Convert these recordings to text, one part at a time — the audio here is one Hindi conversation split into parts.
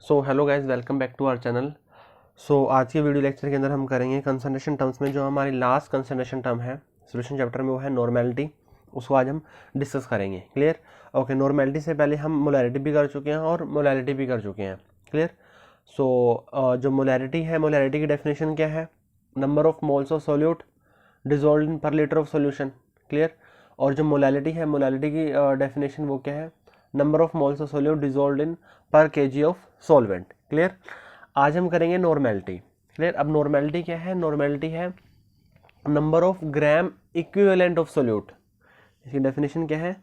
So hello guys, welcome back to our channel. So आज के वीडियो लेक्चर के अंदर हम करेंगे कंसंट्रेशन टर्म्स में जो हमारी लास्ट कंसंट्रेशन टर्म है सॉल्यूशन चैप्टर में, वो है नॉर्मेलिटी। उसको आज हम डिस्कस करेंगे। क्लियर? ओके, नॉर्मेलिटी से पहले हम मोलैरिटी भी कर चुके हैं और मोलैरिटी भी कर चुके हैं। क्लियर? सो जो मोलैरिटी है, मोलैरिटी की डेफिनेशन क्या है? Number of moles of solute dissolve in पर लीटर ऑफ सोल्यूशन। क्लियर? और जो मोलैलिटी है, मोलैलिटी की डेफिनेशन वो क्या है? Number of moles of solute dissolve in पर केजी ऑफ सॉल्वेंट। क्लियर? आज हम करेंगे नॉर्मेलिटी। क्लियर? अब नॉर्मेलिटी क्या है? नॉर्मेलिटी है number of gram equivalent of solute. इसकी डेफिनेशन क्या है?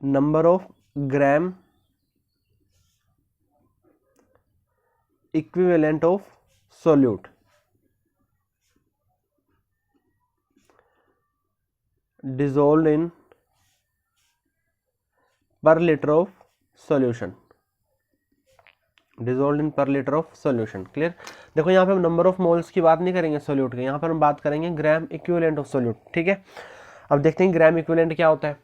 Number of gram equivalent of solute dissolved in per liter of solution। Dissolve in पर लीटर ऑफ सोल्यूशन। क्लियर? देखो यहाँ पे हम नंबर ऑफ मोल्स की बात नहीं करेंगे सोल्यूट के, यहाँ पर हम बात करेंगे ग्राम इक्विवेलेंट ऑफ सोल्यूट। ठीक है? अब देखते हैं ग्राम इक्विवेलेंट क्या होता है।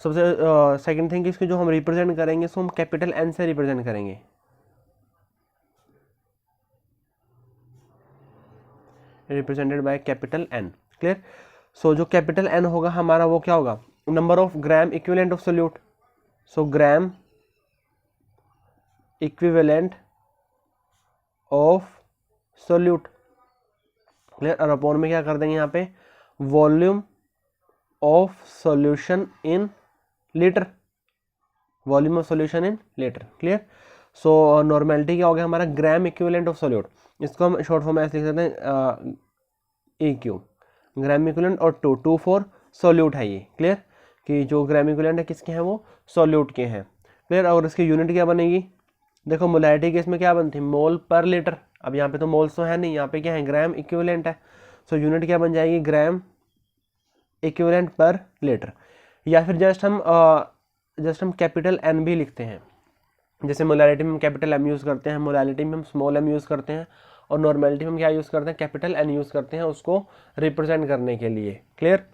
सबसे सेकंड थिंग, इसको जो हम रिप्रेजेंट करेंगे इसको हम कैपिटल एन से रिप्रेजेंट करेंगे। Represented by capital N. Clear? So जो कैपिटल एन होगा हमारा वो क्या होगा? Number of gram equivalent of solute. So gram equivalent of solute. Clear? और अपॉन में क्या कर देंगे यहाँ पे? Volume of solution in litre. Volume of solution in litre. Clear? So normality क्या हो गया हमारा? Gram equivalent of solute. इसको हम शॉर्ट फॉर्म में ऐसे लिख सकते हैं ई क्यू, ग्राम इक्विवेलेंट, और टू फॉर सोल्यूट है ये। क्लियर? कि जो ग्राम इक्विवेलेंट है किसके हैं? वो सोल्यूट के हैं। क्लियर? और इसकी यूनिट क्या बनेगी? देखो मोलैरिटी केस में क्या बनती है? मोल पर लीटर। अब यहाँ पे तो मोल्स तो है नहीं, यहाँ पे क्या है? ग्राम इक्विवेलेंट है। सो यूनिट क्या बन जाएगी? ग्राम इक्विवेलेंट पर लीटर। या फिर जस्ट हम कैपिटल एन भी लिखते हैं। जैसे मोलैरिटी में हम कैपिटल एम यूज़ करते हैं, मोलैलिटी में हम स्मॉल एम यूज़ करते हैं, और नॉर्मेलिटी में हम क्या यूज़ करते हैं? कैपिटल एन यूज़ करते हैं उसको रिप्रेजेंट करने के लिए। क्लियर?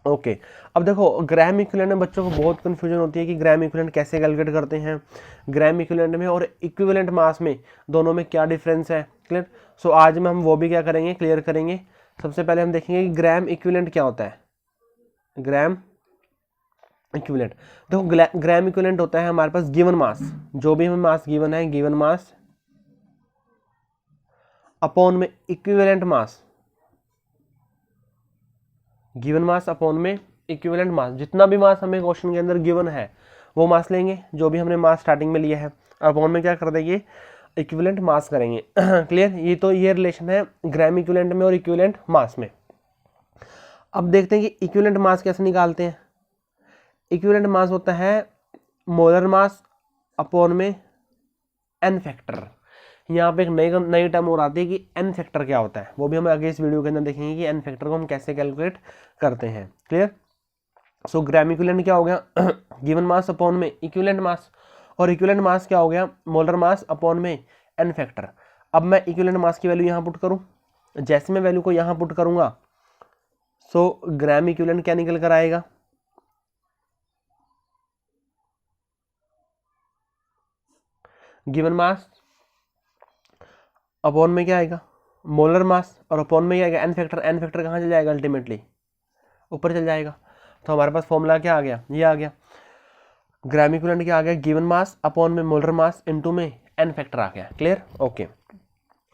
ओके। अब देखो ग्राम इक्विवेलेंट में बच्चों को बहुत कंफ्यूजन होती है कि ग्राम इक्विवेलेंट कैसे कैलकुलेट करते हैं, ग्राम इक्विवेलेंट में और इक्विवेलेंट मास में दोनों में क्या डिफरेंस है। क्लियर? सो आज में हम वो भी क्या करेंगे? क्लियर करेंगे। सबसे पहले हम देखेंगे कि ग्राम इक्विवेलेंट क्या होता है। ग्राम इक्विवेलेंट, देखो ग्राम इक्विवेलेंट होता है हमारे पास गिवन मास। जो भी हमें मास गिवन है, गिवन मास अपॉन में equivalent mass. Given mass upon में इक्विवेलेंट मास। जितना भी मास हमें क्वेश्चन के अंदर गिवन है वो मास लेंगे, जो भी हमने मास स्टार्टिंग में लिया है, अपॉन में क्या कर देंगे? इक्विवेलेंट मास करेंगे। क्लियर? ये रिलेशन है ग्राम इक्विवेलेंट में और इक्विवेलेंट मास में। अब देखते हैं कि इक्विवेलेंट मास कैसे निकालते हैं। इक्विवेलेंट मास होता है मोलर मास अपॉन में एन फैक्टर। यहाँ पे एक नई टर्म और आती है कि एन फैक्टर क्या होता है, वो भी हम आगे इस वीडियो के अंदर देखेंगे कि एन फैक्टर को हम कैसे कैलकुलेट करते हैं। क्लियर? सो ग्राम इक्विवेलेंट क्या हो गया? गिवन मास अपॉन में इक्विवेलेंट मास, और इक्विवेलेंट मास क्या हो गया? मोलर मास अपॉन में एन फैक्टर। अब मैं इक्विवेलेंट मास की वैल्यू यहाँ पुट करूँ, जैसे मैं वैल्यू को यहाँ पुट करूँगा सो ग्राम इक्विवेलेंट क्या निकल कर आएगा? गिवन मास अपॉन में क्या आएगा? मोलर मास, और अपॉन में क्या आएगा? N factor. एन फैक्टर कहाँ चल जाएगा? अल्टीमेटली ऊपर चल जाएगा। तो हमारे पास फॉर्मूला क्या आ गया? ये आ गया। ग्राम इक्विवेलेंट क्या आ गया? गिवन मास अपॉन में मोलर मास इनटू में एन फैक्टर आ गया। क्लियर? ओके।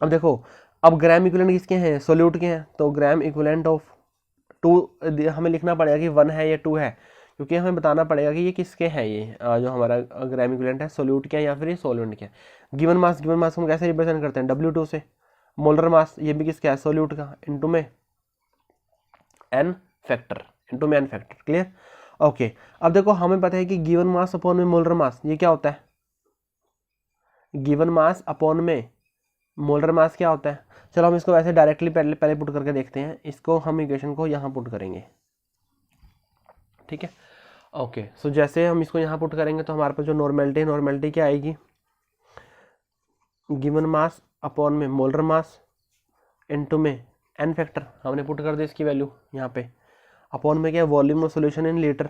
अब देखो, अब ग्राम इक्विवेलेंट किसके हैं? सोल्यूट के हैं। तो ग्राम इक्विवेलेंट ऑफ टू हमें लिखना पड़ेगा कि 1 है या 2 है, क्योंकि हमें बताना पड़ेगा कि ये किसके हैं। ये जो हमारा ग्राम इक्विवेलेंट है सोल्यूट के हैं या फिर ये सॉल्वेंट के हैं। गिवन मास हम कैसे रिप्रेजेंट करते हैं? W2 से। मोलर मास ये भी किसका है? सोल्यूट का, इनटू में एन फैक्टर, इनटू में एन फैक्टर। क्लियर? ओके। अब देखो हमें पता है कि गिवन मास अपॉन में मोलर मास ये क्या होता है? गिवन मास अपॉन में मोलर मास क्या होता है? चलो हम इसको वैसे डायरेक्टली पहले पुट करके देखते हैं। इसको हम इक्वेशन को यहाँ पुट करेंगे। ठीक है? ओके। सो जैसे हम इसको यहाँ पुट करेंगे तो हमारे पास जो नॉर्मेलिटी क्या आएगी? गिवन मास अपॉन में मोलर मास इनटू में एन फैक्टर। हमने पुट कर दी इसकी वैल्यू यहाँ पे। अपॉन में क्या है, volume of solution in litre.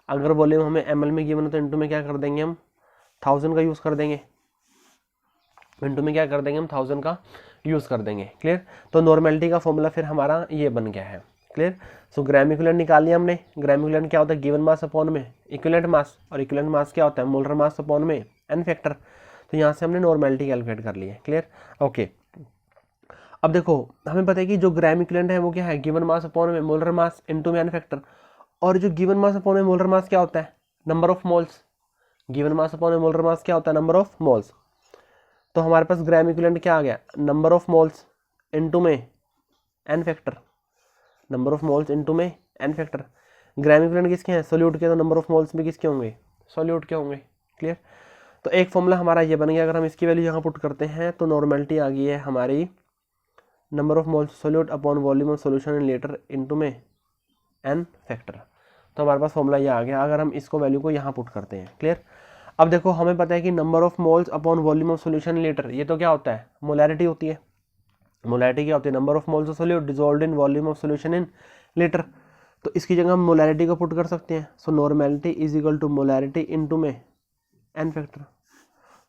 अगर वॉल्यूम हमें ml में गिवन है तो इनटू में क्या कर देंगे हम 1000 का यूज़ कर देंगे, इनटू में क्या कर देंगे हम 1000 का यूज़ कर देंगे। क्लियर। तो नॉर्मेलिटी का फॉर्मूला फिर हमारा ये बन गया है। क्लियर। सो ग्राम इक्विवेलेंट निकाल लिया हमने। ग्राम इक्विवेलेंट क्या होता है, गिवन मास अपॉन में इक्विवेलेंट मास, और इक्विवेलेंट मास क्या होता है, मोलर मास अपॉन में एन फैक्टर। तो यहाँ से हमने नॉर्मेलिटी कैलकुलेट कर ली है। क्लियर। ओके, अब देखो हमें पता है कि जो ग्राम इक्विवेलेंट है वो क्या है, गिवन मास अपॉन में मोलर मास इनटू में एन फैक्टर। और जो गिवन मास अपॉन में मोलर मास क्या होता है, number of moles. Given mass upon में मोलर मास क्या होता है, नंबर ऑफ मोल्स। तो हमारे पास ग्राम इक्विवेलेंट क्या आ गया, नंबर ऑफ मोल्स इनटू में N factor, number of moles into में एन फैक्टर। ग्राम इक्विवेलेंट किसके हैं, सोल्यूट के, तो नंबर ऑफ मोल्स भी किसके होंगे, सोल्यूट के होंगे। क्लियर। तो एक फॉर्मूला हमारा ये बन गया। अगर हम इसकी वैल्यू यहाँ पुट करते हैं तो नॉर्मेलिटी आ गई है हमारी number of moles solute upon volume of solution in litre into में एन फैक्टर। तो हमारे पास फॉर्मूला ये आ गया अगर हम इसको वैल्यू को यहाँ पुट करते हैं। क्लियर। अब देखो हमें पता है कि number of moles upon volume of solution in litre, ये तो क्या होता है, मोलैरिटी होती है। मोलैरिटी क्या होती है, number of moles of solute dissolved in volume of solution in litre. तो इसकी जगह हम मोलैरिटी को पुट कर सकते हैं। So normality is equal to molarity into में एन फैक्टर।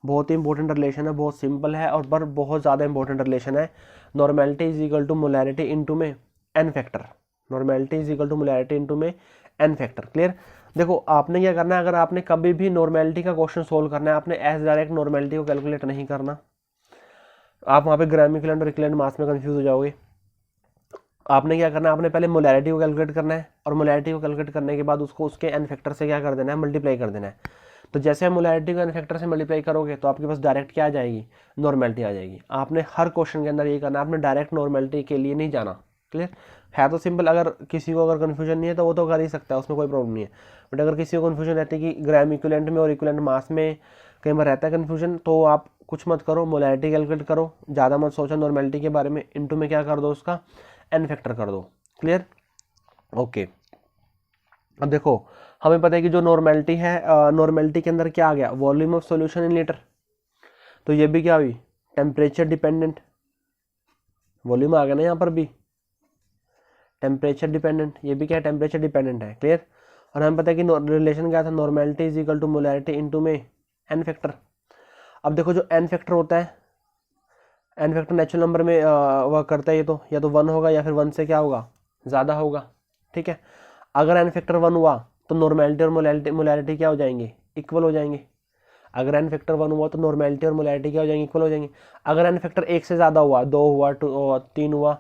बहुत ही इंपॉर्टेंट रिलेशन है, बहुत सिंपल है और पर बहुत ज़्यादा इंपॉर्टेंट रिलेशन है। Normality is equal to molarity into में N factor. Normality is equal to molarity into में एन फैक्टर। क्लियर। देखो आपने क्या करना है, अगर आपने कभी भी नॉर्मेलिटी का क्वेश्चन सोल्व करना है, आपने एज डायरेक्ट नॉर्मेलिटी को कैलकुलेट नहीं करना। आप वहाँ पे ग्राम इक्विवेलेंट और इक्विवेलेंट मास में कंफ्यूज हो जाओगे। आपने क्या करना है, आपने पहले मोलैरिटी को कैलकुलेट करना है, और मोलैरिटी को कैलकुलेट करने के बाद उसको उसके एन फैक्टर से क्या कर देना है, मल्टीप्लाई कर देना है। तो जैसे आप मोलैरिटी को एन फैक्टर से मल्टीप्लाई करोगे तो आपके पास डायरेक्ट क्या आ जाएगी, नॉर्मेलिटी आ जाएगी। आपने हर क्वेश्चन के अंदर ये करना है, आपने डायरेक्ट नॉर्मेलिटी के लिए नहीं जाना। क्लियर है। तो सिंपल, अगर किसी को अगर कन्फ्यूजन नहीं है तो वो तो कर ही सकता है, उसमें कोई प्रॉब्लम नहीं है। बट अगर किसी को कन्फ्यूजन रहती है कि ग्राम इक्विवेलेंट में और इक्विवेलेंट मास में कई बार रहता है कन्फ्यूजन, तो आप कुछ मत करो, मोलैरिटी कैलकुलेट करो, ज़्यादा मत सोचो नॉर्मेलिटी के बारे में, इनटू में क्या कर दो, उसका एन फैक्टर कर दो। क्लियर। ओके, अब देखो हमें पता है कि जो नॉर्मेलिटी है, नॉर्मेलिटी के अंदर क्या आ गया, volume of solution in litre. तो ये भी क्या हुई, टेम्परेचर डिपेंडेंट। वॉल्यूम आ गया ना यहाँ पर भी, टेम्परेचर डिपेंडेंट, ये भी क्या है, टेम्परेचर डिपेंडेंट है। क्लियर। और हमें पता है कि रिलेशन क्या था, normality is equal to molarity into में एन फैक्टर। अब देखो जो एन फैक्टर होता है, एन फैक्टर नेचुरल नंबर में वर्क करता है, ये तो या तो 1 होगा या फिर 1 से क्या होगा, ज़्यादा होगा। ठीक है। अगर एन फैक्टर 1 हुआ तो नॉर्मेलिटी और मोलैरिटी क्या हो जाएंगे, इक्वल हो जाएंगे। अगर एन फैक्टर 1 हुआ तो नॉर्मेलिटी और मोलैरिटी क्या हो जाएंगे, इक्वल हो जाएंगे। अगर एन फैक्टर 1 से ज़्यादा हुआ, 2 हुआ, 3 हुआ,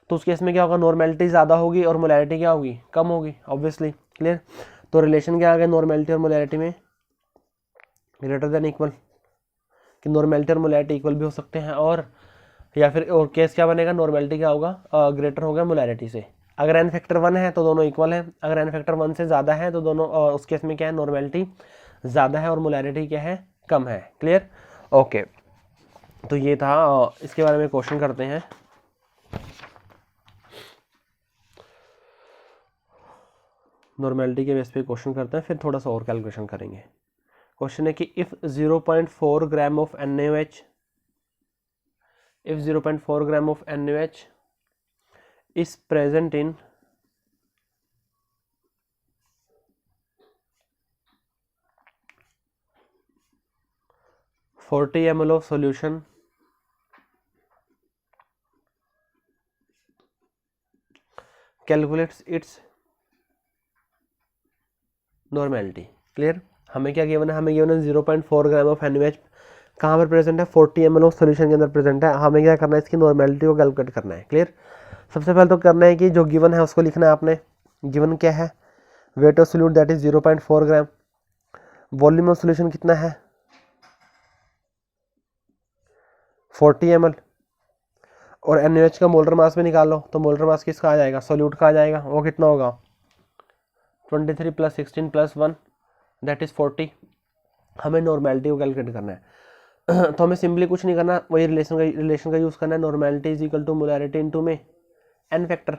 तो उस केस में क्या होगा, नॉर्मेलिटी ज़्यादा होगी और मोलैरिटी क्या होगी, कम होगी ऑब्वियसली। क्लियर। तो रिलेशन क्या आ गया नॉर्मेलिटी और मोलैरिटी में, ग्रेटर देन इक्वल, कि नॉर्मेलिटी और मोलैरिटी इक्वल भी हो सकते हैं, और या फिर और केस क्या बनेगा, नॉर्मेलिटी क्या होगा, ग्रेटर होगा मोलैरिटी से। अगर एन फैक्टर 1 है तो दोनों इक्वल है, अगर एन फैक्टर 1 से ज़्यादा है तो दोनों उस केस में क्या है, नॉर्मेलिटी ज़्यादा है और मोलैरिटी क्या है, कम है। क्लियर। ओके, तो ये था, इसके बारे में क्वेश्चन करते हैं। नॉर्मेलिटी के बेस पे क्वेश्चन करते हैं, फिर थोड़ा सा और कैलकुलेशन करेंगे। क्वेश्चन है कि if 0.4 gram of NaOH, if 0.4 gram of NaOH is present in 40 ml of solution, calculates its normality. Clear. हमें क्या गिवन है, हमें गिवन है 0.4 ग्राम ऑफ NaOH कहाँ पर प्रेजेंट है, 40 ml ऑफ सोल्यूशन के अंदर प्रेजेंट है। हमें क्या करना है, इसकी नॉर्मेलिटी को कैलकुलेट करना है। क्लियर। सबसे पहले तो करना है कि जो गिवन है उसको लिखना है आपने। गिवन क्या है, weight of solute that is 0.4 gram, volume of solution कितना है 40 ml, और NaOH का मोलर मास में निकाल लो। तो मोलर मास किसका आ जाएगा, सोल्यूट का आ जाएगा, वो कितना होगा 23 + 16 + 1 दैट इज 40। हमें नॉर्मेलिटी को कैलकुलेट करना है। तो हमें सिंपली कुछ नहीं करना, वही रिलेशन का यूज़ करना है, normality is equal to molarity into में एन फैक्टर।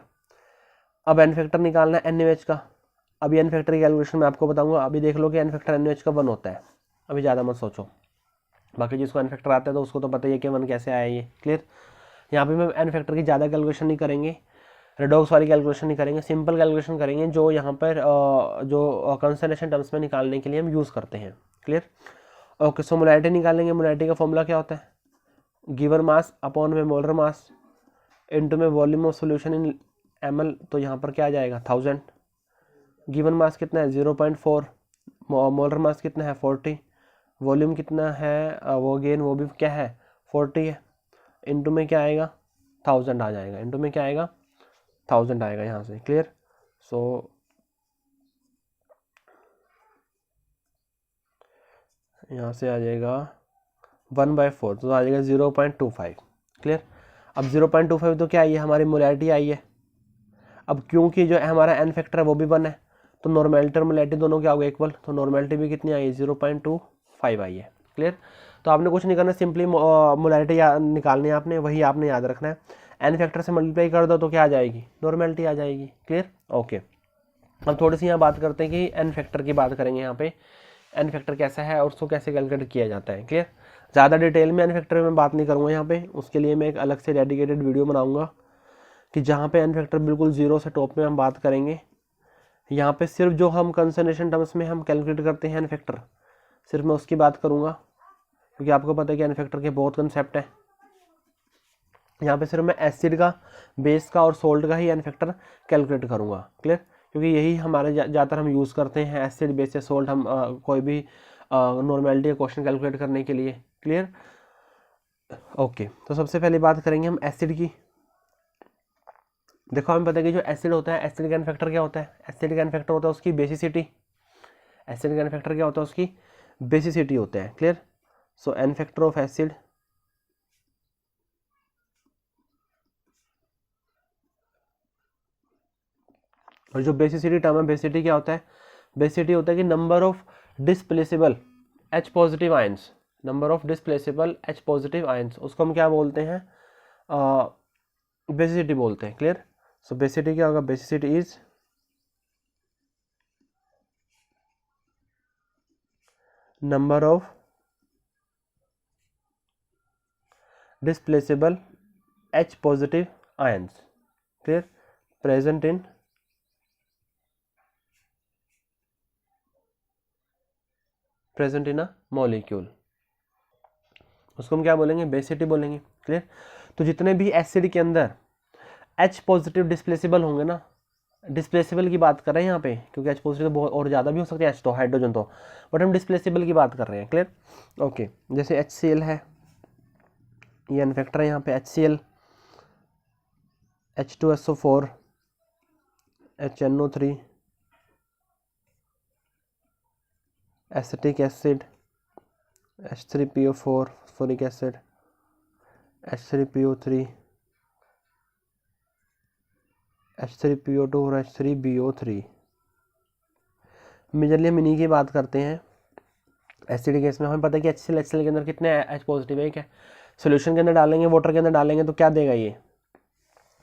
अब एन फैक्टर निकालना है NaOH का। अभी एन फैक्टर की कैलकुलेशन मैं आपको बताऊंगा। अभी देख लो कि एन फैक्टर NaOH का 1 होता है, अभी ज़्यादा मत सोचो। बाकी जिसको एन फैक्टर आता है तो उसको तो पता ही है कि 1 कैसे आया ये। क्लियर। यहाँ पे मैं एन फैक्टर की ज़्यादा कैलकुलेशन नहीं करेंगे, रेडॉक्स वाली कैलकुलेशन नहीं करेंगे, सिंपल कैलकुलेशन करेंगे जो यहाँ पर जो कंसंट्रेशन टर्म्स में निकालने के लिए हम यूज़ करते हैं। क्लियर? ओके, सो मोलैरिटी निकालेंगे। मोलैरिटी का फॉर्मूला क्या होता है? गिवन मास अपॉन में मोलर मास इनटू में volume of solution in ml। तो यहाँ पर क्या आ जाएगा? 1000। गिवन मास कितना है? 0.4। मोलर मास कितना है? 40। वॉल्यूम कितना है? वो अगेन वो भी क्या है? 40 है। इनटू में क्या आएगा? 1000 आ जाएगा। इनटू में क्या आएगा? 1000 आएगा यहाँ से। क्लियर? सो यहाँ से आ जाएगा 1/4, तो आ जाएगा 0.25। क्लियर? अब 0.25 तो क्या आई है? हमारी मोलैरिटी आई है। अब क्योंकि जो हमारा एन फैक्टर है वो भी 1 है, तो नॉर्मेलिटी और मोलैरिटी दोनों क्या हो गए? इक्वल। तो नॉर्मेलिटी भी कितनी आई है? 0.25 आई है। क्लियर? तो आपने कुछ नहीं करना, सिंपली मोलैरिटी निकालनी है आपने, वही आपने याद रखना है। एन फैक्टर से मल्टीप्लाई कर दो तो क्या आ जाएगी? नॉर्मेलिटी आ जाएगी। क्लियर? ओके, अब थोड़ी सी यहाँ बात करते हैं कि एन फैक्टर की बात करेंगे। यहाँ पे एन फैक्टर कैसा है और उसको कैसे कैलकुलेट किया जाता है। क्लियर? ज़्यादा डिटेल में एन फैक्टर में बात नहीं करूँगा यहाँ पे, उसके लिए मैं एक अलग से डेडिकेटेड वीडियो बनाऊँगा कि जहाँ पे एन फैक्टर बिल्कुल जीरो से टॉप में हम बात करेंगे। यहाँ पे सिर्फ जो हम कंसंट्रेशन टर्म्स में हम कैलकुलेट करते हैं एन फैक्टर, सिर्फ मैं उसकी बात करूँगा, क्योंकि आपको पता है कि एन फैक्टर के बहुत कंसेप्ट हैं। यहाँ पे सिर्फ मैं एसिड का, बेस का और सोल्ट का ही एन फैक्टर कैलकुलेट करूँगा। क्लियर? क्योंकि यही हमारे ज़्यादातर हम यूज़ करते हैं, एसिड बेस या सोल्ट, हम कोई भी नॉर्मेलिटी का क्वेश्चन कैलकुलेट करने के लिए। क्लियर? ओके, तो सबसे पहले बात करेंगे हम एसिड की। देखो, हमें पता है कि जो एसिड होता है, एसिड का एन फैक्टर क्या होता है? एसिड का एन फैक्टर होता है उसकी बेसिसिटी। एसिड का एन फैक्टर क्या होता है? उसकी बेसिसिटी होता है। Clear? So N factor of acid और जो बेसिसिटी टर्म है, बेसिसिटी क्या होता है? बेसिसिटी होता है कि number of displaceable H positive ions, number of displaceable H positive ions, उसको हम क्या बोलते हैं? बेसिसिटी बोलते हैं। क्लियर? सो बेसिसिटी क्या होगा? Basicity is number of displaceable H positive ions. Clear? Present in a molecule, उसको हम क्या बोलेंगे? बेसिसिटी बोलेंगे। क्लियर? तो जितने भी एसिड के अंदर H पॉजिटिव डिस्प्लेसेबल होंगे ना, डिस्प्लेसेबल की बात कर रहे हैं यहाँ पे, क्योंकि H पॉजिटिव तो बहुत और ज़्यादा भी हो सकते हैं, H तो हाइड्रोजन तो, बट हम डिस्प्लेसेबल की बात कर रहे हैं। क्लियर? ओके, जैसे HCl है, ये एन फैक्टर है यहाँ पे। HCl, H2SO4, HNO3, acetic acid, H3PO4 phosphoric acid, H3PO3, H3PO2 और H3BO3। मेजरली हम इन्हीं की बात करते हैं। एसिड केस में हमें पता है कि HCl के अंदर कितने H पॉजिटिव है। क्या सोल्यूशन के अंदर डालेंगे, वाटर के अंदर डालेंगे तो क्या देगा? ये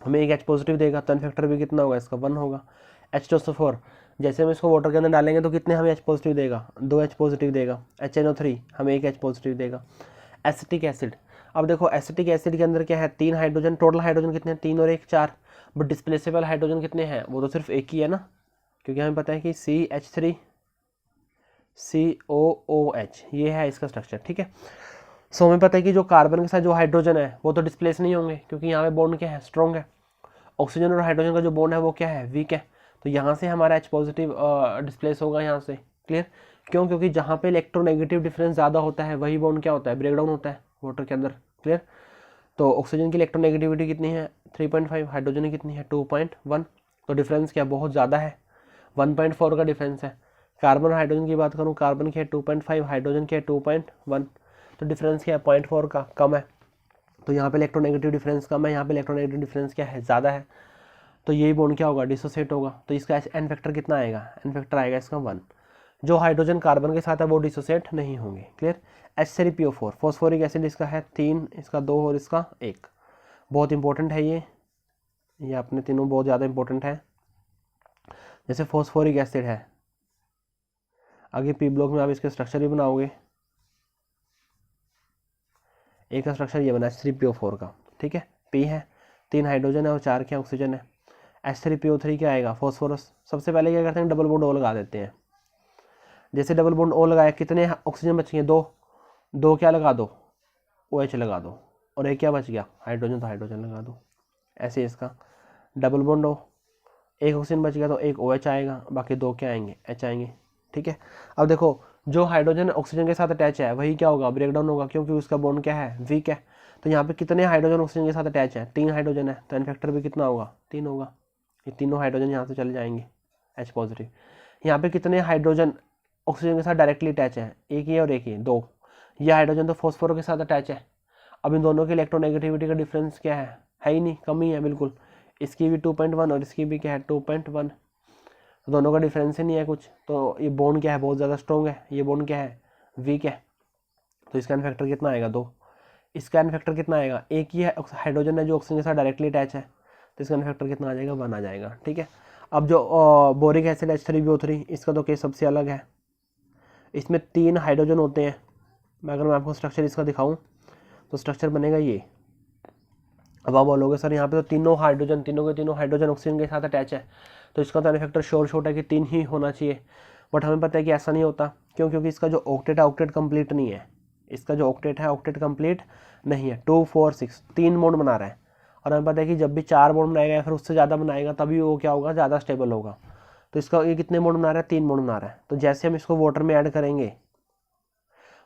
हमें एक H पॉजिटिव देगा, तो एन फैक्टर भी कितना होगा? इसका 1 होगा। H2SO4, जैसे हम इसको वाटर के अंदर डालेंगे तो कितने हमें H पॉजिटिव देगा? 2 H पॉजिटिव देगा। HNO3 हमें 1 H पॉजिटिव देगा। एसिटिक एसिड, अब देखो एसिटिक एसिड के अंदर क्या है? 3 हाइड्रोजन, टोटल हाइड्रोजन कितने हैं? 3 और 1 4, बट डिस्प्लेसेबल हाइड्रोजन कितने हैं? वो तो सिर्फ एक ही है ना, क्योंकि हमें पता है कि CH3 COOH ये है इसका स्ट्रक्चर। ठीक है? सो हमें पता है कि जो कार्बन के साथ जो हाइड्रोजन है वो तो डिस्प्लेस नहीं होंगे, क्योंकि यहाँ पे बॉन्ड क्या है? स्ट्रॉन्ग है। ऑक्सीजन और हाइड्रोजन का जो बॉन्ड है वो क्या है? वीक है। तो यहाँ से हमारा H पॉजिटिव डिस्प्लेस होगा यहाँ से। क्लियर? क्यों? क्योंकि जहाँ पे इलेक्ट्रोनेगेटिव डिफरेंस ज़्यादा होता है वही बॉन्ड क्या होता है? ब्रेक डाउन होता है वाटर के अंदर। क्लियर? तो ऑक्सीजन की इलेक्ट्रोनेगेटिविटी कितनी है? 3.5, हाइड्रोजन की कितनी है? 2.1। तो डिफरेंस क्या बहुत ज़्यादा है? 1.4 का डिफरेंस है। कार्बन और हाइड्रोजन की बात करूँ, कार्बन की है 2.5, हाइड्रोजन की है 2.1, तो डिफरेंस क्या है? 0.4 का, कम है। तो यहाँ पे इलेक्ट्रोनेगेटिव डिफरेंस कम है, यहाँ पे इलेक्ट्रोनेगेटिव डिफरेंस क्या है? ज़्यादा है। तो यही बॉन्ड क्या होगा? डिसोसिएट होगा। तो इसका एन फैक्टर कितना आएगा? एन फैक्टर आएगा इसका 1। जो हाइड्रोजन कार्बन के साथ है वो डिसोसिएट नहीं होंगे। क्लियर? H3PO4 फॉस्फोरिक एसिड, इसका है 3, इसका 2 और इसका 1। बहुत इंपॉर्टेंट है ये अपने तीनों बहुत ज़्यादा इंपॉर्टेंट है। जैसे फॉस्फोरिक एसिड है, आगे पी ब्लॉक में आप इसके स्ट्रक्चर भी बनाओगे। एक का स्ट्रक्चर ये बना H3PO4 का। ठीक है? पी है, 3 हाइड्रोजन है और 4 क्या? ऑक्सीजन है। H3PO3 क्या आएगा, फॉस्फोरस। सबसे पहले क्या करते हैं, डबल बॉन्ड ओ लगा देते हैं। जैसे डबल बॉन्ड ओ लगाया, कितने ऑक्सीजन बच गए, दो क्या लगा दो, OH लगा दो, और एक क्या बच गया, हाइड्रोजन, तो हाइड्रोजन लगा दो। ऐसे इसका डबल बॉन्ड ओ, एक ऑक्सीजन बच गया तो एक OH आएगा, बाकी दो क्या आएंगे, H आएंगे। ठीक है, अब देखो जो हाइड्रोजन ऑक्सीजन के साथ अटैच है वही क्या होगा, ब्रेक डाउन होगा, क्योंकि उसका बॉन्ड क्या है, वीक है। तो यहाँ पे कितने हाइड्रोजन ऑक्सीजन के साथ अटैच है, 3 हाइड्रोजन है, तो एन फैक्टर भी कितना होगा, 3 होगा। ये तीनों हाइड्रोजन यहाँ से चले जाएंगे, H पॉजिटिव। यहाँ पे कितने हाइड्रोजन ऑक्सीजन के साथ डायरेक्टली अटैच है, एक ही और एक ही, 2। ये हाइड्रोजन तो फॉस्फोरो के साथ अटैच है। अब इन दोनों की इलेक्ट्रोनेगेटिविटी का डिफरेंस क्या है ही नहीं, कम ही है बिल्कुल। इसकी भी 2.1 और इसकी भी क्या है, 2.1, तो दोनों का डिफरेंस ही नहीं है कुछ। तो ये बॉन्ड क्या है, बहुत ज़्यादा स्ट्रॉन्ग है, ये बॉन्ड क्या है, वीक है। तो इसका एन फैक्टर कितना आएगा, 2। इसका एन फैक्टर कितना आएगा, एक ही हाइड्रोजन है जो ऑक्सीजन के साथ डायरेक्टली अटैच है, तो इसका एन फैक्टर कितना आ जाएगा, 1 आ जाएगा। ठीक है, अब जो बोरिक एसिड H3PO3, इसका तो केस सबसे अलग है। इसमें 3 हाइड्रोजन होते हैं। अगर मैं आपको स्ट्रक्चर इसका दिखाऊं तो स्ट्रक्चर बनेगा ये। अब आप बोलोगे सर यहाँ पे तो तीनों के तीनों हाइड्रोजन ऑक्सीजन के साथ अटैच है, तो इसका तो एन फैक्टर श्योर है कि 3 ही होना चाहिए। बट हमें पता है कि ऐसा नहीं होता। क्यों, क्योंकि इसका जो ऑक्टेट है, ऑक्टेट कंप्लीट नहीं है। इसका जो ऑक्टेट है, ऑक्टेट कंप्लीट नहीं है। 2 4 6 3 बॉन्ड बना रहा है, और हमें पता है कि जब भी 4 बॉन्ड बनाएगा या फिर उससे ज़्यादा बनाएगा तभी वो क्या होगा, ज़्यादा स्टेबल होगा। तो इसका ये कितने बॉन्ड बना रहा है, 3 बॉन्ड बना रहा है। तो जैसे हम इसको वाटर में ऐड करेंगे,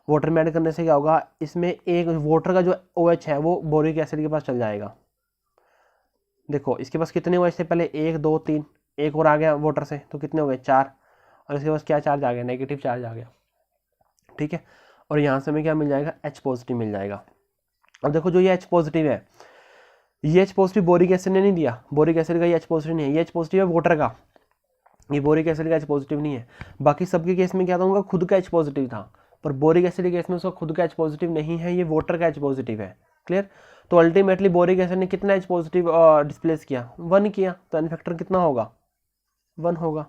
वाटर में ऐड करने से क्या होगा, इसमें एक वाटर का जो OH है वो बोरिक एसिड के पास चल जाएगा। देखो इसके पास कितने OH थे पहले, 1 2 3, एक और आ गया वाटर से, तो कितने हो गए, 4। और इसके पास क्या चार्ज आ गया, नेगेटिव चार्ज आ गया। ठीक है, और यहाँ से हमें क्या मिल जाएगा, H पॉजिटिव मिल जाएगा। अब देखो जो ये H पॉजिटिव है, ये H पॉजिटिव बोरिक एसिड ने नहीं दिया, बोरिक एसिड का ये H पॉजिटिव नहीं है, ये H पॉजिटिव है वाटर का, ये बोरिक एसिड का H पॉजिटिव नहीं है। बाकी सबके केस में क्या था, उनका खुद का H पॉजिटिव था, पर बोरिक एसिड के केस में उसका खुद का H पॉजिटिव नहीं है, ये वाटर का H पॉजिटिव है। क्लियर, तो अल्टीमेटली बोरिक एसिड ने कितना H पॉजिटिव डिस्प्लेस किया, 1 किया, तो एन फैक्टर कितना होगा, 1 होगा।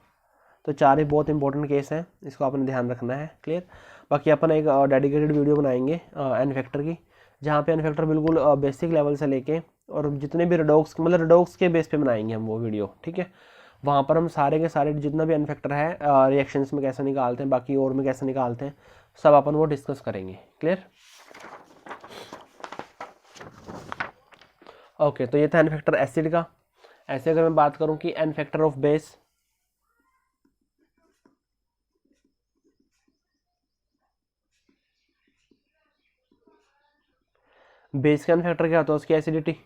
तो 4 ही बहुत इंपॉर्टेंट केस हैं, इसको आपने ध्यान रखना है। क्लियर, बाकी अपन एक डेडिकेटेड वीडियो बनाएंगे एन फैक्टर की, जहाँ पे एन फैक्टर बिल्कुल बेसिक लेवल से लेके और जितने भी रिडॉक्स, मतलब रिडॉक्स के बेस पे बनाएंगे हम वो वीडियो। ठीक है, वहाँ पर हम सारे के सारे जितना भी एन फैक्टर है, रिएक्शंस में कैसे निकालते हैं, बाकी और में कैसे निकालते हैं, सब अपन वो डिस्कस करेंगे। Clear, okay. तो ये था एन फैक्टर एसिड का। ऐसे अगर मैं बात करूं कि N factor of base, base का एन फैक्टर क्या होता है, उसकी एसिडिटी,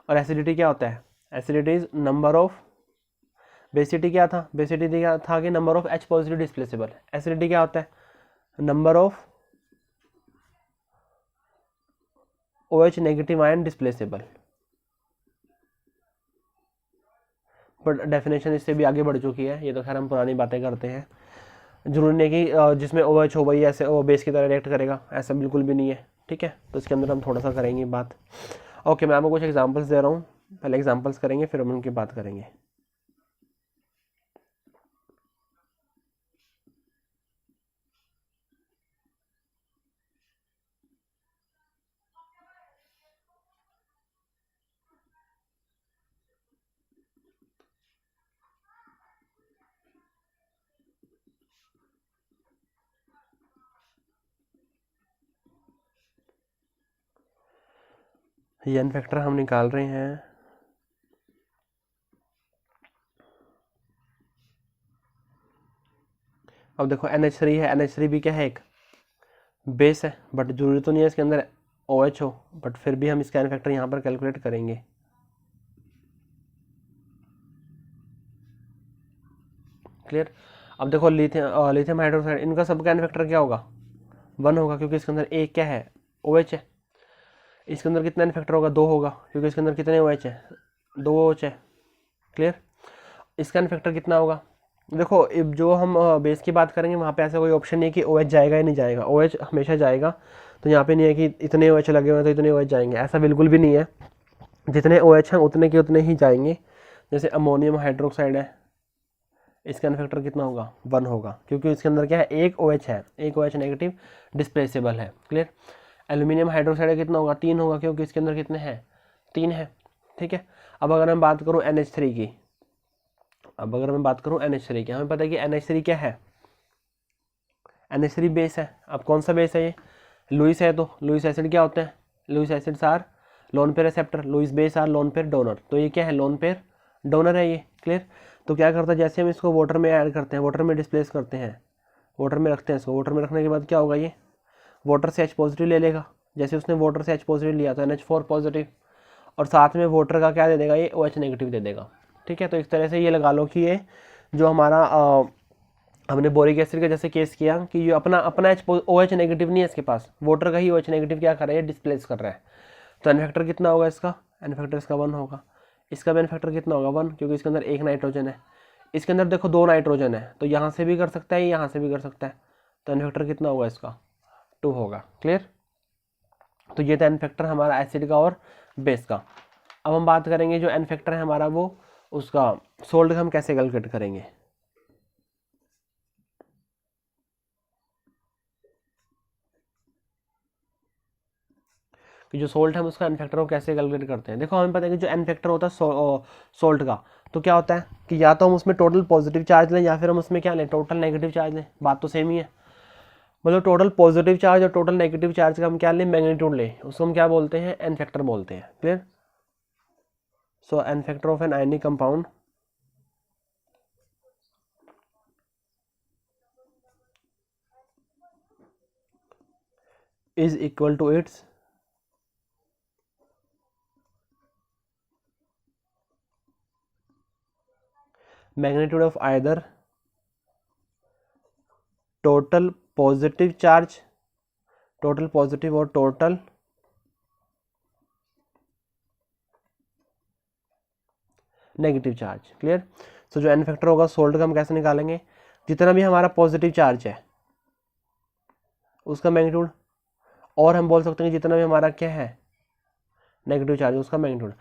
और एसिडिटी क्या होता है, acidity is number of, basicity क्या था, बेसिटी क्या था कि number of H positive displaceable. Acidity क्या होता है, number of OH negative ion displaceable. But definition इससे भी आगे बढ़ चुकी है, ये तो खैर हम पुरानी बातें करते हैं। जरूरी नहीं कि जिसमें OH हो वही ऐसे वो बेस की तरह रिएक्ट करेगा, ऐसा बिल्कुल भी नहीं है। ठीक है, तो इसके अंदर हम थोड़ा सा करेंगे बात। ओके, मैं आपको कुछ एग्जांपल्स दे रहा हूँ, पहले एग्जांपल्स करेंगे फिर हम उनकी बात करेंगे। ये एन फैक्टर हम निकाल रहे हैं। अब देखो NH3 है, NH3 भी क्या है, एक बेस है, बट जरूरी तो नहीं है इसके अंदर OH हो, बट फिर भी हम इसका एन फैक्टर यहाँ पर कैलकुलेट करेंगे। क्लियर, अब देखो लिथियम हाइड्रोक्साइड, इनका सबका एन फैक्टर क्या होगा, 1 होगा, क्योंकि इसके अंदर एक क्या है, OH है। इसके अंदर कितना एन फैक्टर होगा, 2 होगा, क्योंकि इसके अंदर कितने OH है, 2 OH है। क्लियर, इसका एन फैक्टर कितना होगा, देखो जो हम बेस की बात करेंगे वहाँ पे ऐसा कोई ऑप्शन नहीं है कि OH जाएगा या नहीं जाएगा, OH हमेशा जाएगा। तो यहाँ पे नहीं है कि इतने OH लगे हुए हैं तो इतने OH जाएंगे, ऐसा बिल्कुल भी नहीं है। जितने OH हैं उतने के उतने ही जाएंगे। जैसे अमोनियम हाइड्रोक्साइड है, इसका एन फैक्टर कितना होगा, 1 होगा, क्योंकि इसके अंदर क्या है, एक OH है, एक OH नेगेटिव डिस्प्लेसेबल है। क्लियर, एल्यूमिनियम हाइड्रोक्साइड कितना होगा, 3 होगा, क्योंकि इसके अंदर कितने हैं, 3 है। ठीक है, अब अगर मैं बात करूँ NH3 की, अब अगर मैं बात करूँ NH3 की, हमें पता है कि NH3 क्या है, NH3 बेस है। अब कौन सा बेस है ये, लुईस है, तो लुईस एसिड क्या होते हैं, Lewis acids are lone pair receptor, Lewis base are lone pair donor, तो ये क्या है, लोन पेयर डोनर है ये, क्लियर। तो क्या करता है, जैसे हम इसको वाटर में ऐड करते हैं, वाटर में डिस्प्लेस करते हैं, वाटर में रखते हैं इसको, वाटर में रखने के बाद क्या होगा, ये वाटर से H पॉजिटिव ले लेगा, जैसे उसने वाटर से H पॉजिटिव लिया तो NH4 पॉजिटिव, और साथ में वाटर का क्या दे देगा, ये OH नेगेटिव दे देगा, ठीक है। तो इस तरह से ये लगा लो कि ये जो हमारा हमने बोरिक एसिड का जैसे केस किया कि ये अपना OH नेगेटिव नहीं है इसके पास, वाटर का ही OH नेगेटिव क्या कर रहा है, डिस्प्लेस कर रहा है। तो एन फैक्टर कितना होगा इसका, एन फैक्टर इसका 1 होगा, इसका भी एन फैक्टर कितना होगा 1, क्योंकि इसके अंदर एक नाइट्रोजन है, इसके अंदर देखो 2 नाइट्रोजन है, तो यहाँ से भी कर सकता है, यहाँ से भी कर सकता है, तो एन फैक्टर कितना होगा इसका 2 होगा, क्लियर। तो ये था एन फैक्टर हमारा एसिड का और बेस का। अब हम बात करेंगे जो एन फैक्टर है हमारा वो उसका सोल्ट का हम कैसे कैलकुलेट करेंगे। कि जो सोल्ट है हम उसका एन फैक्टर को कैसे कैलकुलेट करते हैं। देखो हमें पता है कि जो एन फैक्टर होता है सोल्ट का, तो क्या होता है कि या तो हम उसमें टोटल पॉजिटिव चार्ज लें या फिर हम उसमें क्या लें, टोटल नेगेटिव चार्ज लें, बात तो सेम ही है। मतलब टोटल पॉजिटिव चार्ज और टोटल नेगेटिव चार्ज का हम क्या लें, मैग्नीट्यूड लें, उसको हम क्या बोलते हैं, एन फैक्टर बोलते हैं, clear. So N factor of an ionic compound is equal to its magnitude of either total positive charge, total positive और total negative charge, clear. So जो एन फैक्टर होगा सोल्ट का हम कैसे निकालेंगे, जितना भी हमारा पॉजिटिव चार्ज है उसका मैग्नीट्यूड, और हम बोल सकते हैं कि जितना भी हमारा क्या है नेगेटिव चार्ज उसका मैग्नीट्यूड।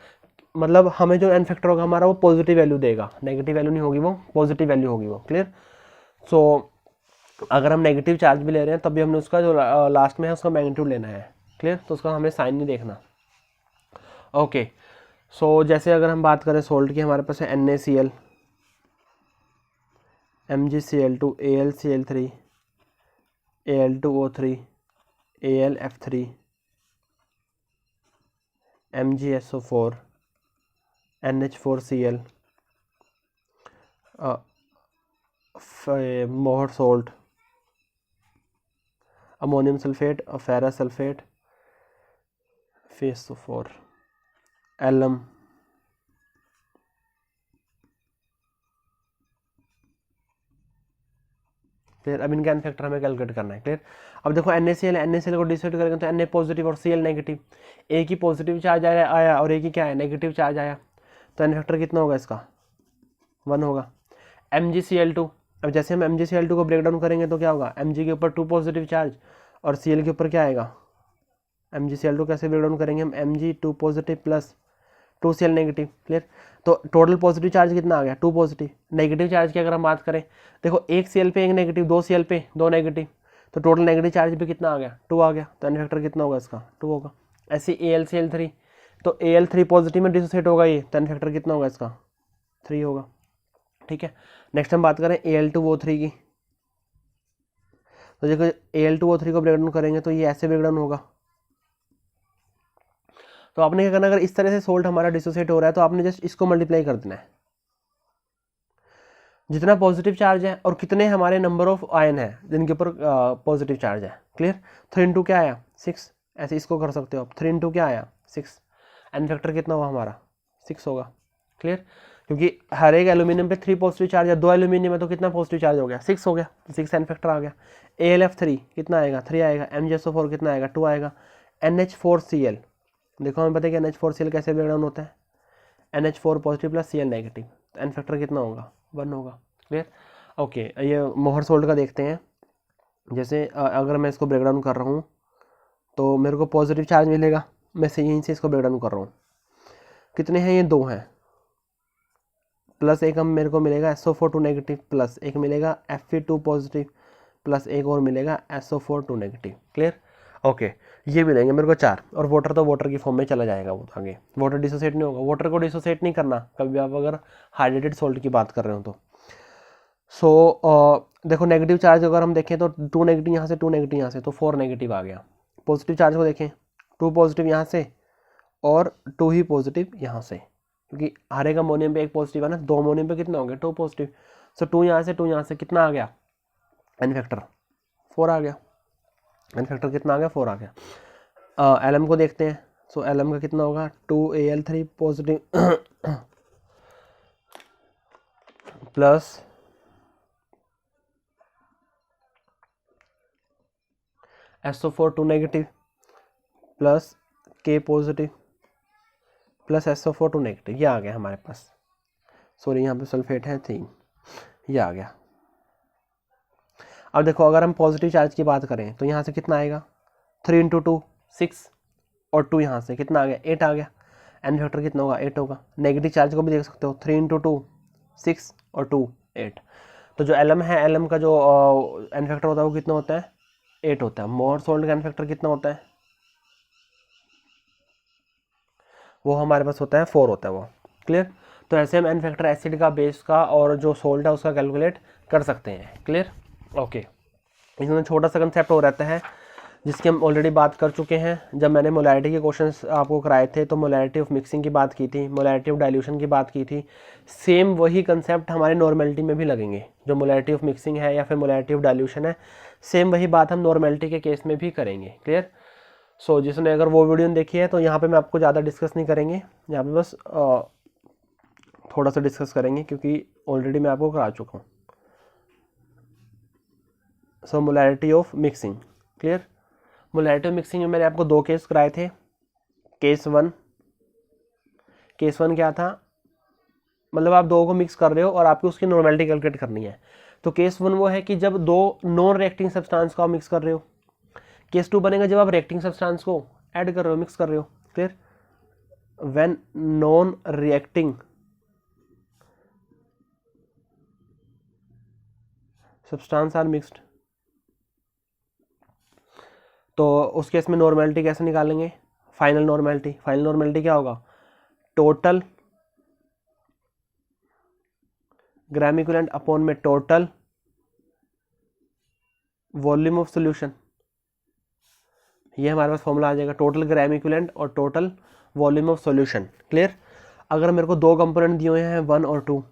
मतलब हमें जो एन फैक्टर होगा हमारा वो पॉजिटिव वैल्यू देगा, नेगेटिव वैल्यू नहीं होगी, वो पॉजिटिव वैल्यू होगी वो, क्लियर। सो अगर हम नेगेटिव चार्ज भी ले रहे हैं तब भी हमने उसका जो लास्ट में है उसका मैग्नीट्यूड लेना है, क्लियर। तो उसका हमें साइन नहीं देखना, ओके। सो जैसे अगर हम बात करें सोल्ट की, हमारे पास है NaCl, MgCl2, AlCl3, Al2O3, AlF3, MgSO4, NH4Cl, Mohr salt, ammonium sulphate और ferrous sulphate, FeSO4, alum, clear. अब इनका एन फैक्टर हमें कैलकुलेट करना है, क्लियर। अब देखो NaCl को डिसाइड करेंगे तो Na पॉजिटिव और Cl नेगेटिव, एक ही पॉजिटिव चार्ज आया और एक ही क्या है नेगेटिव चार्ज आया, तो एन फैक्टर कितना होगा इसका 1 होगा। MgCl2, अब जैसे हम MgCl2 को ब्रेक डाउन करेंगे तो क्या होगा, Mg के ऊपर 2 पॉजिटिव चार्ज और Cl के ऊपर क्या आएगा, MgCl2 कैसे ब्रेक डाउन करेंगे हम, Mg2 positive plus 2Cl negative, clear. तो टोटल पॉजिटिव चार्ज कितना आ गया 2 पॉजिटिव, नेगेटिव चार्ज की अगर हम बात करें, देखो एक Cl पे एक नेगेटिव, 2 Cl पे 2 नेगेटिव, तो टोटल नेगेटिव चार्ज पे कितना आ गया 2 आ गया, तो एन फैक्टर कितना होगा इसका 2 होगा। ऐसे AlCl3, तो Al3 पॉजिटिव में डिसोसिएट होगा ये, तो एन फैक्टर कितना होगा इसका 3 होगा, ठीक है। नेक्स्ट हम बात करें Al2O3 की, तो देखो Al2O3 को ब्रेक डाउन करेंगे तो ये ऐसे ब्रेक डाउन होगा। तो आपने क्या करना, अगर इस तरह से सोल्ट हमारा डिसोसिएट हो रहा है तो आपने जस्ट इसको मल्टीप्लाई कर देना है, जितना पॉजिटिव चार्ज है और कितने हमारे नंबर ऑफ आयन है जिनके ऊपर पॉजिटिव चार्ज है, क्लियर। 3 इंटू क्या आया 6, ऐसे इसको कर सकते हो आप, 3 इंटू क्या आया 6, एन फैक्टर कितना हुआ हमारा 6 होगा, क्लियर। क्योंकि हर एक एल्यूमिनियम पे 3 पॉजिटिव चार्ज है, 2 एल्यूमिनियम है तो कितना पॉजिटिव चार्ज हो गया 6 हो गया, तो 6 एन फैक्टर आ गया। AlF3 कितना आएगा 3 आएगा, MgSO4 कितना आएगा 2 आएगा, NH4Cl, देखो हमें पता है कि NH4Cl कैसे ब्रेक डाउन होता है, NH4 positive plus Cl negative, तो एन फैक्टर कितना होगा 1 होगा, क्लियर। ओके, ये मोहर सोल्ट का देखते हैं। जैसे अगर मैं इसको ब्रेक डाउन कर रहा हूँ तो मेरे को पॉजिटिव चार्ज मिलेगा, मैं से यहीं से इसको ब्रेक डाउन कर रहा हूँ, कितने हैं ये 2 हैं, प्लस एक हम मेरे को मिलेगा SO4 2 नेगेटिव, प्लस एक मिलेगा Fe2 पॉजिटिव, प्लस एक और मिलेगा SO4 2 नेगेटिव, क्लियर। ओके, ये मिलेंगे मेरे को 4, और वाटर तो वाटर की फॉर्म में चला जाएगा वो आगे, वाटर डिसोसिएट नहीं होगा, वाटर को डिसोसिएट नहीं करना कभी आप अगर हाइड्रेटेड सॉल्ट की बात कर रहे हो तो। सो देखो नेगेटिव चार्ज अगर हम देखें तो 2 नेगेटिव यहाँ से, 2 नेगेटिव यहाँ से, तो 4 नेगेटिव आ गया। पॉजिटिव चार्ज को देखें 2 पॉजिटिव यहाँ से और 2 ही पॉजिटिव यहाँ से, क्योंकि हर एक अमोनियम पे एक पॉजिटिव है ना, 2 अमोनियम पे कितना हो गया 2 पॉजिटिव। सो 2 यहाँ से 2 यहाँ से कितना आ गया एन फैक्टर 4 आ गया, एन फैक्टर कितना आ गया 4 आ गया। एलएम को देखते हैं। सो एलएम का कितना होगा 2Al3 positive plus SO4 2 negative plus K positive plus SO4 2 negative, ये आ गया हमारे पास। सॉरी यहाँ पे सल्फेट है 3, ये आ गया। अब देखो अगर हम पॉजिटिव चार्ज की बात करें तो यहाँ से कितना आएगा 3 × 2 6 और 2 यहाँ से कितना आ गया 8 आ गया। एन फैक्टर कितना होगा 8 होगा। नेगेटिव चार्ज को भी देख सकते हो 3 × 2 6 और 2 8। तो जो एलएम है, एलएम का जो एन फैक्टर होता है वो कितना होता है 8 होता है। मोर सोल्ट का एन फैक्टर कितना होता है वो हमारे पास होता है 4 होता है वो। क्लियर। तो ऐसे हम एन फैक्टर एसिड का, बेस का और जो सोल्ट है उसका कैलकुलेट कर सकते हैं। क्लियर। ओके। इसमें छोटा सा कंसेप्ट हो रहता है जिसकी हम ऑलरेडी बात कर चुके हैं। जब मैंने मोलैरिटी के क्वेश्चंस आपको कराए थे तो मोलैरिटी ऑफ मिक्सिंग की बात की थी, मोलैरिटी ऑफ डाइल्यूशन की बात की थी। सेम वही कंसेप्ट हमारे नॉर्मेलिटी में भी लगेंगे। जो मोलैरिटी ऑफ मिक्सिंग है या फिर मोलैरिटी ऑफ डाइल्यूशन है, सेम वही बात हम नॉर्मेलिटी के केस में भी करेंगे। क्लियर। सो जिसने अगर वो वीडियो देखी है तो यहाँ पे मैं आपको ज़्यादा डिस्कस नहीं करेंगे, यहाँ पे बस थोड़ा सा डिस्कस करेंगे क्योंकि ऑलरेडी मैं आपको करा चुका हूँ। So molarity of mixing. Clear. Molarity of mixing में मैंने आपको 2 केस कराए थे। केस वन क्या था, मतलब आप 2 को मिक्स कर रहे हो और आपको उसकी नॉर्मेलिटी कैलकुलेट करनी है। तो केस 1 वो है कि जब 2 नॉन रिएक्टिंग सब्सटेंस को आप मिक्स कर रहे हो। केस 2 बनेगा जब आप रिएक्टिंग सब्सटेंस को ऐड कर रहे हो, मिक्स कर रहे हो। Clear. When non reacting substance are mixed, तो उस केस में नॉर्मेलिटी कैसे निकालेंगे, फाइनल नॉर्मेलिटी। फाइनल नॉर्मेलिटी क्या होगा, टोटल ग्राम इक्विवेलेंट अपॉन में टोटल वॉल्यूम ऑफ सॉल्यूशन। ये हमारे पास फॉर्मूला आ जाएगा, टोटल ग्राम इक्विवेलेंट और total volume of solution. Clear. अगर मेरे को 2 कंपोनेंट दिए हुए हैं 1 और 2,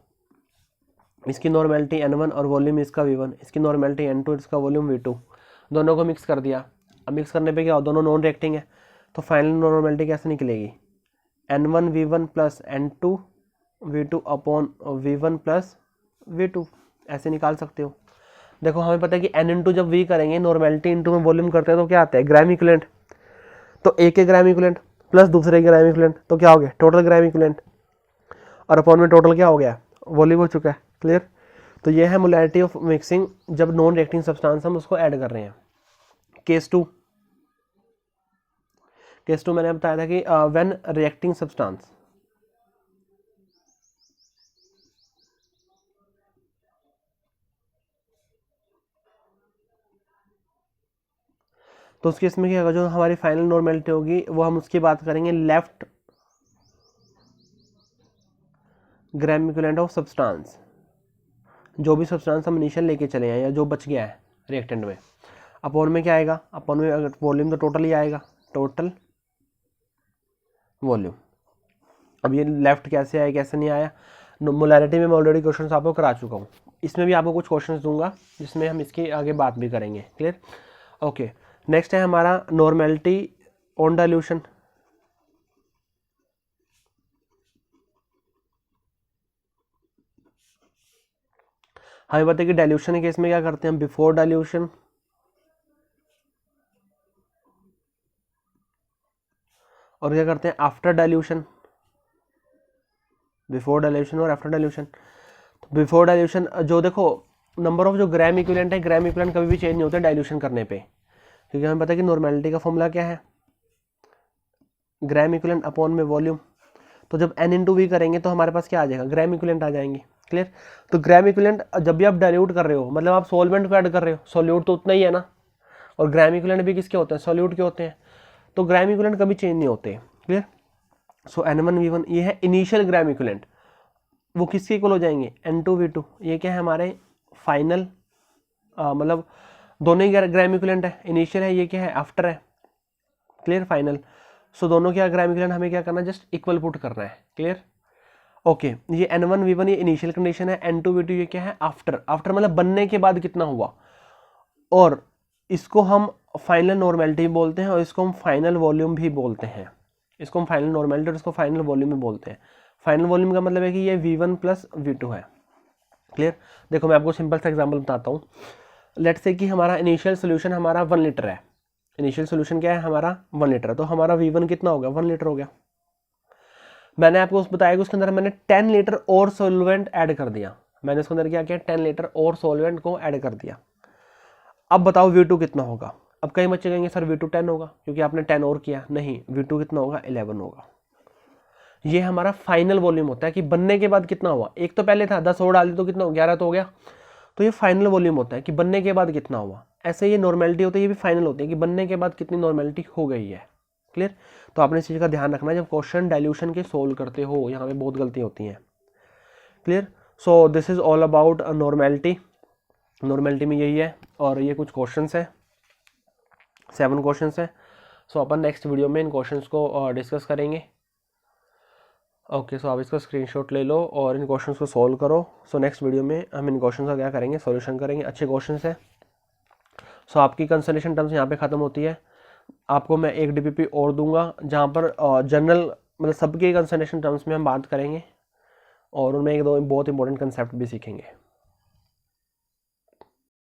इसकी नॉर्मेलिटी N1 और वॉल्यूम इसका V1, इसकी नॉर्मेलिटी N2, इसका वॉल्यूम V2, दोनों को मिक्स कर दिया। अब मिक्स करने पे क्या हो, दोनों नॉन रिएक्टिंग है, तो फाइनल नॉर्मेलिटी कैसे निकलेगी, N1 V1 plus N2 V2 upon V1 plus V2, ऐसे निकाल सकते हो। देखो हमें पता है कि N इंटू जब V करेंगे, नॉर्मेलिटी इंटू में वॉल्यूम करते हैं तो क्या आता है ग्राम इक्विवेलेंट। तो एक के ग्राम इक्विवेलेंट प्लस दूसरे के ग्राम इक्विवेलेंट, तो क्या हो गया टोटल ग्राम इक्विवेलेंट, और अपॉन में टोटल क्या हो गया वॉल्यूम हो चुका है। क्लियर। तो ये है मोलैरिटी ऑफ मिक्सिंग जब नॉन रिएक्टिंग सब्सटेंस हम उसको ऐड कर रहे हैं। केस 2 मैंने बताया था कि व्हेन रिएक्टिंग सब्सटेंस, तो उस केस में क्या होगा, जो हमारी फाइनल नॉर्मेलिटी होगी वो हम उसकी बात करेंगे left gram equivalent of substance, जो भी सब्सटेंस हम इनिशियल लेके चले हैं या जो बच गया है रिएक्टेंट में। अपॉन में क्या आएगा, अपॉन में अगर वॉल्यूम तो टोटल ही आएगा, टोटल वॉल्यूम। अब ये लेफ्ट कैसे आया कैसे नहीं आया, मोलैरिटी में मैं ऑलरेडी क्वेश्चन आपको करा चुका हूँ। इसमें भी आपको कुछ क्वेश्चन दूंगा जिसमें हम इसकी आगे बात भी करेंगे। क्लियर। ओके। नेक्स्ट है हमारा नॉर्मेलिटी ऑन डाइल्यूशन। हमें पता है कि डाइल्यूशन के केस में क्या करते हैं हम, बिफोर डाइल्यूशन और क्या करते हैं आफ्टर डाइल्यूशन, बिफोर डाइल्यूशन और आफ्टर डाइल्यूशन। तो बिफोर डाइल्यूशन जो देखो नंबर ऑफ जो ग्राम इक्विवेलेंट है, ग्राम इक्विवेलेंट कभी भी चेंज नहीं होता डाइल्यूशन करने पे, क्योंकि हमें पता है कि नॉर्मेलिटी का फॉर्मूला क्या है, ग्राम इक्विवेलेंट अपॉन में वॉल्यूम। तो जब N इंटू V करेंगे तो हमारे पास क्या आ जाएगा, ग्राम इक्विवेलेंट आ जाएंगे। क्लियर। तो ग्राम इक्विवेलेंट जब भी आप डाइल्यूट कर रहे हो, मतलब आप सॉल्वेंट को ऐड कर रहे हो, सॉल्यूट तो उतना ही है ना, और ग्राम इक्विवेलेंट भी किसके होते हैं, सॉल्यूट के होते हैं। तो ग्राम इक्विवेलेंट कभी चेंज नहीं होते। क्लियर। सो N1V1 ये है इनिशियल ग्राम इक्विवेलेंट, वो किसके इक्वल हो जाएंगे, N2V2। ये क्या है हमारे फाइनल, मतलब दोनों ही ग्राम इक्विवेलेंट है, इनिशियल है, ये क्या है आफ्टर है। Clear, final. सो दोनों क्या ग्राम इक्विवेलेंट, हमें क्या करना है, जस्ट इक्वल पुट करना है। Clear, okay. ये N1V1 ये इनिशियल कंडीशन है, N2V2 ये क्या है आफ्टर। आफ्टर मतलब बनने के बाद कितना हुआ, और इसको हम फाइनल नॉर्मेलिटी बोलते हैं, और इसको हम फाइनल वॉल्यूम भी बोलते हैं। इसको हम फाइनल नॉर्मेलिटी और इसको फाइनल वॉल्यूम भी बोलते हैं। फाइनल वॉल्यूम का मतलब है कि ये V1 प्लस V2 है। क्लियर। देखो मैं आपको सिंपल सा एग्जांपल बताता हूँ। लेट्स से कि हमारा इनिशियल सोल्यूशन हमारा 1 लीटर है। इनिशियल सोल्यूशन क्या है हमारा 1 लीटर है, तो हमारा V1 कितना हो गया, 1 लीटर हो गया। मैंने आपको बताया कि उसके अंदर मैंने 10 लीटर और सॉल्वेंट ऐड कर दिया। मैंने उसके अंदर क्या किया, 10 लीटर और सॉल्वेंट को ऐड कर दिया। अब बताओ V2 कितना होगा। अब कई बच्चे कहेंगे सर V2 10 होगा क्योंकि आपने 10 और किया। नहीं, V2 कितना होगा, 11 होगा। ये हमारा फाइनल वॉल्यूम होता है कि बनने के बाद कितना हुआ। एक तो पहले था 10 और डाल दी तो कितना हो, 11 तो हो गया। तो ये फाइनल वॉल्यूम होता है कि बनने के बाद कितना हुआ। ऐसे ये नॉर्मेलिटी होती है, ये भी फाइनल होती है कि बनने के बाद कितनी नॉर्मेलिटी हो गई है। क्लियर। तो आपने इस चीज़ का ध्यान रखना जब क्वेश्चन डाइल्यूशन के सोल्व करते हो, यहाँ पे बहुत गलती होती हैं। Clear. So this is all about normality. Normality में यही है, और ये कुछ क्वेश्चंस है, 7 क्वेश्चंस है। सो अपन नेक्स्ट वीडियो में इन क्वेश्चंस को डिस्कस करेंगे। ओके, सो आप इसका स्क्रीनशॉट ले लो और इन क्वेश्चंस को सॉल्व करो। सो नेक्स्ट वीडियो में हम इन क्वेश्चंस का क्या करेंगे, सॉल्यूशन करेंगे। अच्छे क्वेश्चंस है। सो आपकी कंसल्टेशन टर्म्स यहाँ पे ख़त्म होती है। आपको मैं एक DPP और दूंगा जहाँ पर जनरल मतलब सबके कंसल्टेशन टर्म्स में हम बात करेंगे, और उनमें एक दो बहुत इंपॉर्टेंट कंसेप्ट भी सीखेंगे।